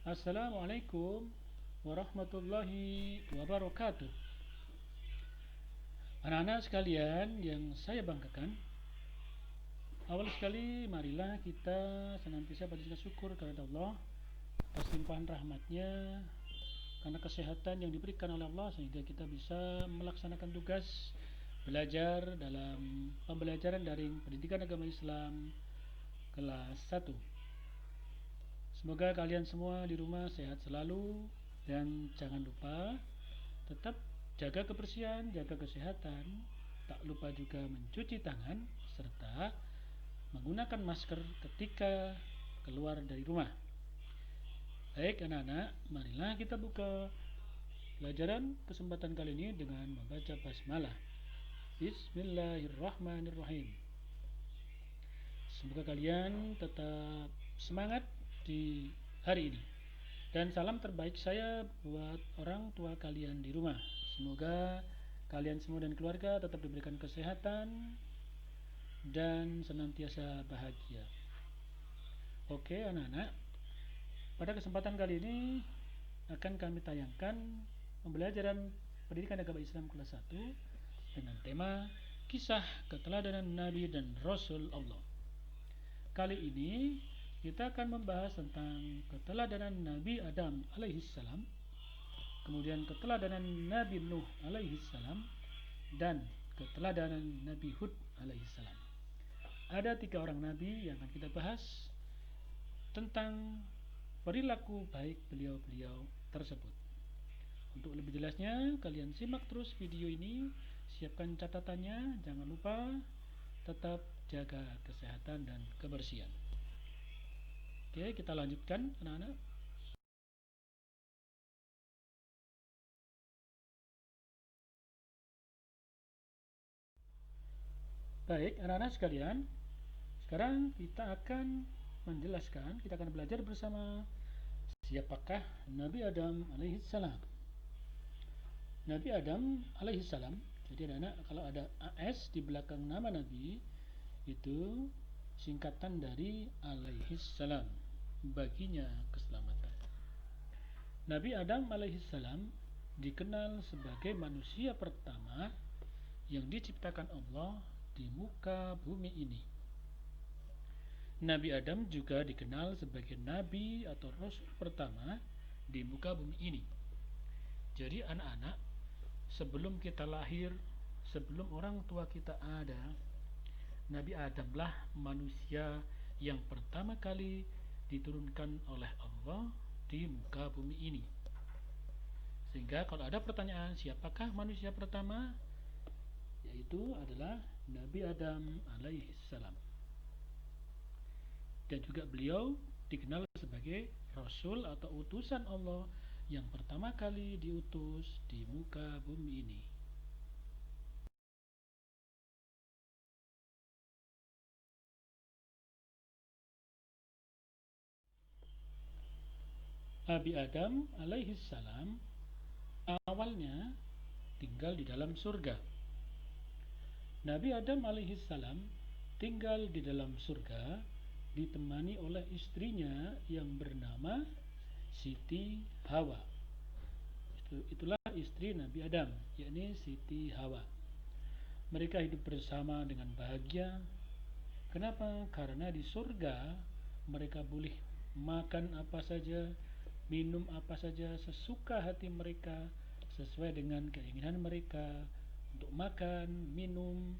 Assalamualaikum warahmatullahi wabarakatuh. Anak-anak sekalian yang saya banggakan, awal sekali marilah kita senantiasa bersyukur syukur kepada Allah atas limpahan rahmatnya karena kesehatan yang diberikan oleh Allah sehingga kita bisa melaksanakan tugas belajar dalam pembelajaran daring pendidikan agama Islam kelas 1. Semoga kalian semua di rumah sehat selalu dan jangan lupa tetap jaga kebersihan, jaga kesehatan, tak lupa juga mencuci tangan serta menggunakan masker ketika keluar dari rumah. Baik anak-anak, marilah kita buka pelajaran kesempatan kali ini dengan membaca basmalah. Bismillahirrahmanirrahim. Semoga kalian tetap semangat di hari ini. Dan salam terbaik saya buat orang tua kalian di rumah. Semoga kalian semua dan keluarga tetap diberikan kesehatan dan senantiasa bahagia. Oke anak-anak, pada kesempatan kali ini akan kami tayangkan pembelajaran pendidikan agama Islam kelas 1 dengan tema kisah keteladanan Nabi dan Rasul Allah. Kali ini kita akan membahas tentang keteladanan Nabi Adam alaihissalam, kemudian keteladanan Nabi Nuh alaihissalam, dan keteladanan Nabi Hud alaihissalam. Ada 3 orang Nabi yang akan kita bahas tentang perilaku baik beliau-beliau tersebut. Untuk lebih jelasnya, kalian simak terus video ini, siapkan catatannya, jangan lupa tetap jaga kesehatan dan kebersihan. Oke, kita lanjutkan anak-anak. Baik, anak-anak sekalian, sekarang kita akan belajar bersama siapakah Nabi Adam alaihissalam. Nabi Adam alaihissalam, jadi anak-anak kalau ada AS di belakang nama Nabi itu singkatan dari alaihissalam, baginya keselamatan. Nabi Adam alaihissalam dikenal sebagai manusia pertama yang diciptakan Allah di muka bumi ini. Nabi Adam juga dikenal sebagai nabi atau rasul pertama di muka bumi ini. Jadi anak-anak, sebelum kita lahir, sebelum orang tua kita ada, Nabi Adamlah manusia yang pertama kali diturunkan oleh Allah di muka bumi ini. Sehingga kalau ada pertanyaan siapakah manusia pertama, yaitu adalah Nabi Adam alaihissalam. Dan juga beliau dikenal sebagai Rasul atau utusan Allah yang pertama kali diutus di muka bumi ini. Nabi Adam alaihissalam awalnya tinggal di dalam surga. Nabi Adam alaihissalam tinggal di dalam surga ditemani oleh istrinya yang bernama Siti Hawa. Itulah istri Nabi Adam, yakni Siti Hawa. Mereka hidup bersama dengan bahagia. Kenapa? Karena di surga mereka boleh makan apa saja, minum apa saja sesuka hati mereka, sesuai dengan keinginan mereka untuk makan, minum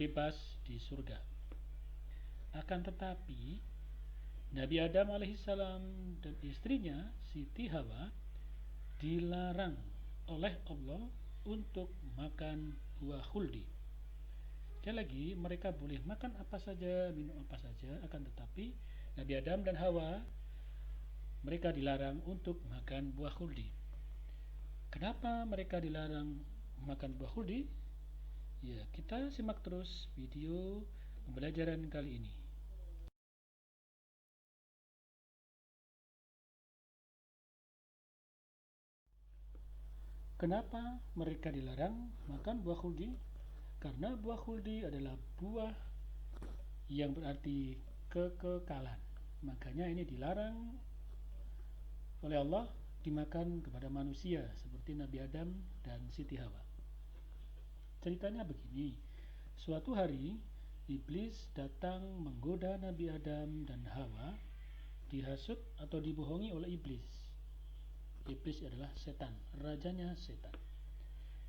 bebas di surga. Akan tetapi Nabi Adam alaihissalam dan istrinya Siti Hawa dilarang oleh Allah untuk makan buah khuldi. Sekali lagi, mereka boleh makan apa saja, minum apa saja, akan tetapi Nabi Adam dan Hawa mereka dilarang untuk makan buah khuldi. Kenapa mereka dilarang makan buah khuldi? Ya, kita simak terus video pembelajaran kali ini. Kenapa mereka dilarang makan buah khuldi? Karena buah khuldi adalah buah yang berarti kekekalan. Makanya ini dilarang oleh Allah dimakan kepada manusia seperti Nabi Adam dan Siti Hawa. Ceritanya begini, suatu hari iblis datang menggoda Nabi Adam dan Hawa, dihasut atau dibohongi oleh iblis. Iblis adalah setan, rajanya setan,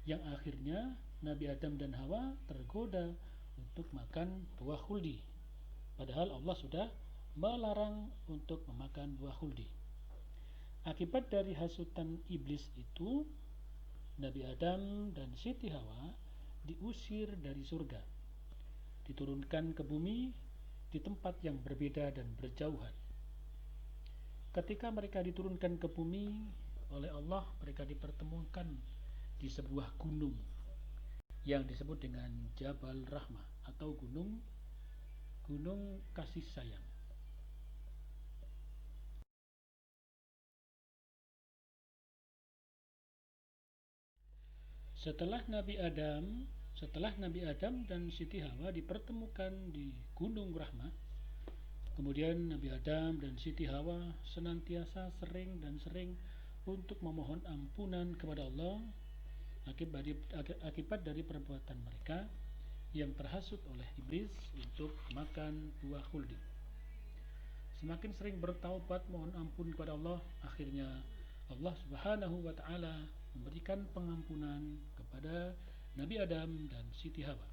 yang akhirnya Nabi Adam dan Hawa tergoda untuk makan buah khuldi, padahal Allah sudah melarang untuk memakan buah khuldi. Akibat dari hasutan iblis itu, Nabi Adam dan Siti Hawa diusir dari surga, diturunkan ke bumi di tempat yang berbeda dan berjauhan. Ketika mereka diturunkan ke bumi oleh Allah, mereka dipertemukan di sebuah gunung yang disebut dengan Jabal Rahmah atau gunung kasih sayang. Setelah Nabi Adam dan Siti Hawa dipertemukan di Gunung Rahmah, kemudian Nabi Adam dan Siti Hawa senantiasa sering untuk memohon ampunan kepada Allah akibat dari perbuatan mereka yang terhasut oleh iblis untuk makan buah khuldi. Semakin sering bertaubat mohon ampun kepada Allah, akhirnya Allah Subhanahu wa taala memberikan pengampunan kepada Nabi Adam dan Siti Hawa.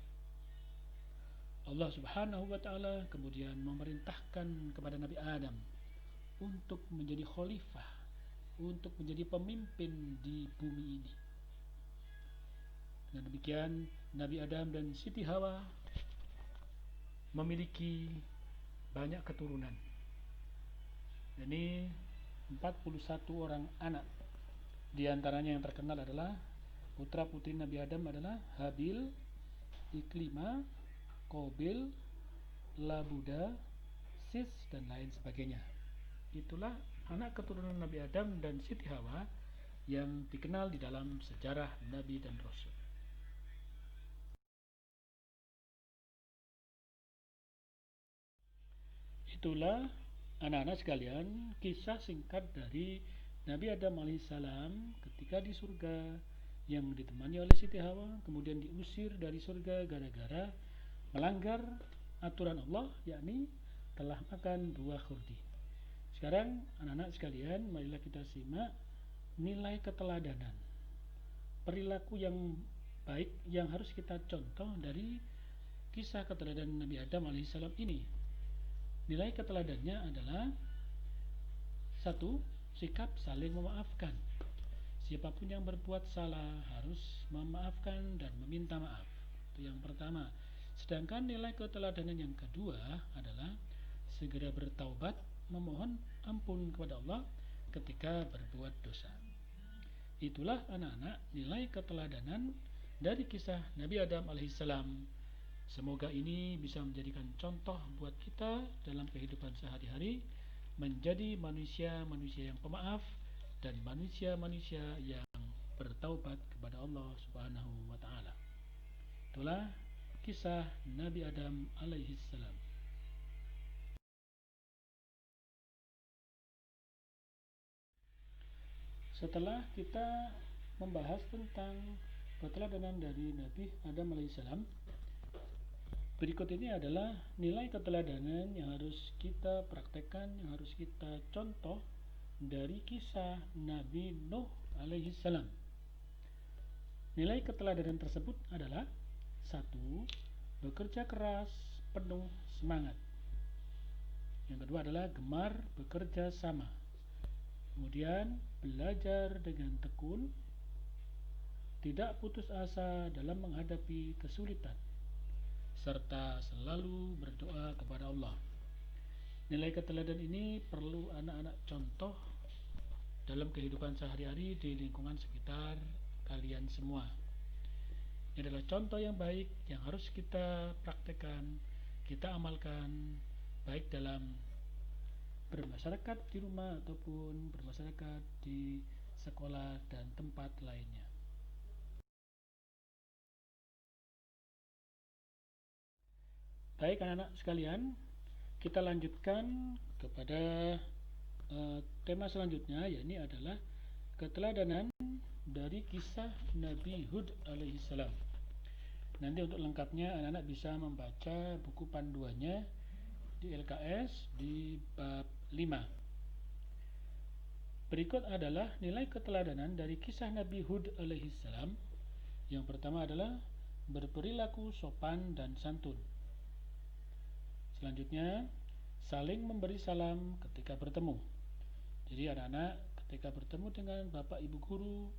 Allah Subhanahu wa taala kemudian memerintahkan kepada Nabi Adam untuk menjadi khalifah, untuk menjadi pemimpin di bumi ini. Dengan demikian Nabi Adam dan Siti Hawa memiliki banyak keturunan. Ini 41 orang anak. Di antaranya yang terkenal adalah putra putri Nabi Adam adalah Habil, Iklima, Qabil, Labuda, Sis, dan lain sebagainya. Itulah anak keturunan Nabi Adam dan Siti Hawa yang dikenal di dalam sejarah Nabi dan Rasul. Itulah anak-anak sekalian kisah singkat dari Nabi Adam alaihissalam ketika di surga yang ditemani oleh Siti Hawa, kemudian diusir dari surga gara-gara melanggar aturan Allah, yakni telah makan buah khuldi. Sekarang anak-anak sekalian, marilah kita simak nilai keteladanan, perilaku yang baik yang harus kita contoh dari kisah keteladanan Nabi Adam alaihissalam ini. Nilai keteladannya adalah 1. Sikap saling memaafkan. Siapapun yang berbuat salah harus memaafkan dan meminta maaf. Itu yang pertama. Sedangkan nilai keteladanan yang kedua adalah segera bertaubat, memohon ampun kepada Allah ketika berbuat dosa. Itulah anak-anak nilai keteladanan dari kisah Nabi Adam alaihissalam. Semoga ini bisa menjadikan contoh buat kita dalam kehidupan sehari-hari, menjadi manusia-manusia yang pemaaf dan manusia-manusia yang bertaubat kepada Allah Subhanahu wa taala. Itulah kisah Nabi Adam alaihissalam. Setelah kita membahas tentang keteladanan dari Nabi Adam alaihissalam, berikut ini adalah nilai keteladanan yang harus kita praktekkan, yang harus kita contoh dari kisah Nabi Nuh alaihissalam. Nilai keteladanan tersebut adalah 1. Bekerja keras, penuh semangat. Yang kedua adalah gemar bekerja sama. Kemudian belajar dengan tekun, tidak putus asa dalam menghadapi kesulitan, serta selalu berdoa kepada Allah. Nilai keteladanan ini perlu anak-anak contoh dalam kehidupan sehari-hari di lingkungan sekitar kalian semua. Ini adalah contoh yang baik yang harus kita praktekkan, kita amalkan, baik dalam bermasyarakat di rumah ataupun bermasyarakat di sekolah dan tempat lainnya. Baik anak-anak sekalian, kita lanjutkan kepada tema selanjutnya, yakni adalah keteladanan dari kisah Nabi Hud alaihissalam. Nanti untuk lengkapnya anak-anak bisa membaca buku panduannya di LKS di bab 5. Berikut adalah nilai keteladanan dari kisah Nabi Hud alaihissalam. Yang pertama adalah berperilaku sopan dan santun. Selanjutnya, saling memberi salam ketika bertemu. Jadi anak-anak ketika bertemu dengan bapak ibu guru,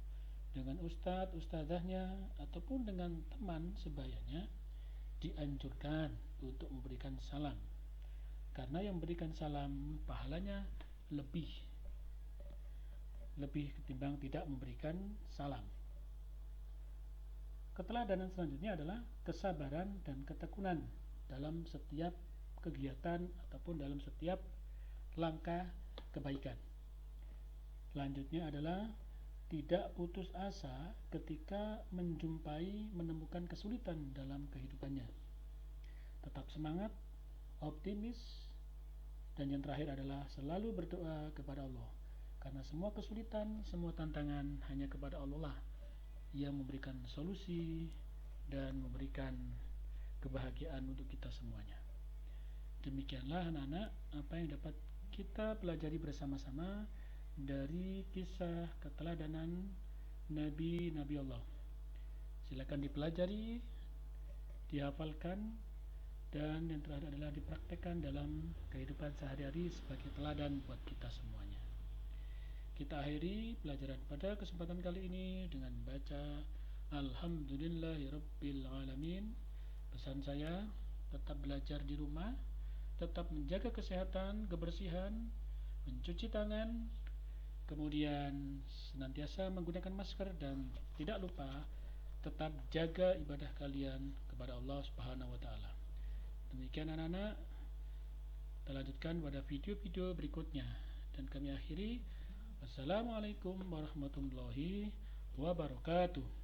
dengan ustadz, ustadzahnya, ataupun dengan teman sebayanya, dianjurkan untuk memberikan salam. Karena yang memberikan salam pahalanya lebih ketimbang tidak memberikan salam. Keteladanan selanjutnya adalah kesabaran dan ketekunan dalam setiap kegiatan ataupun dalam setiap langkah kebaikan. Selanjutnya adalah tidak putus asa ketika menemukan kesulitan dalam kehidupannya. Tetap semangat, optimis, dan yang terakhir adalah selalu berdoa kepada Allah. Karena semua kesulitan, semua tantangan hanya kepada Allah lah yang memberikan solusi dan memberikan kebahagiaan untuk kita semuanya. Demikianlah anak-anak apa yang dapat kita pelajari bersama-sama dari kisah keteladanan Nabi Allah. Silakan dipelajari, dihafalkan, dan yang terakhir adalah dipraktekkan dalam kehidupan sehari-hari sebagai teladan buat kita semuanya. Kita akhiri pelajaran pada kesempatan kali ini dengan baca Alhamdulillahirabbil alamin. Pesan saya, tetap belajar di rumah, tetap menjaga kesehatan, kebersihan, mencuci tangan, kemudian senantiasa menggunakan masker, dan tidak lupa tetap jaga ibadah kalian kepada Allah Subhanahu wa taala. Demikian anak-anak, kita lanjutkan pada video-video berikutnya dan kami akhiri. Wassalamualaikum warahmatullahi wabarakatuh.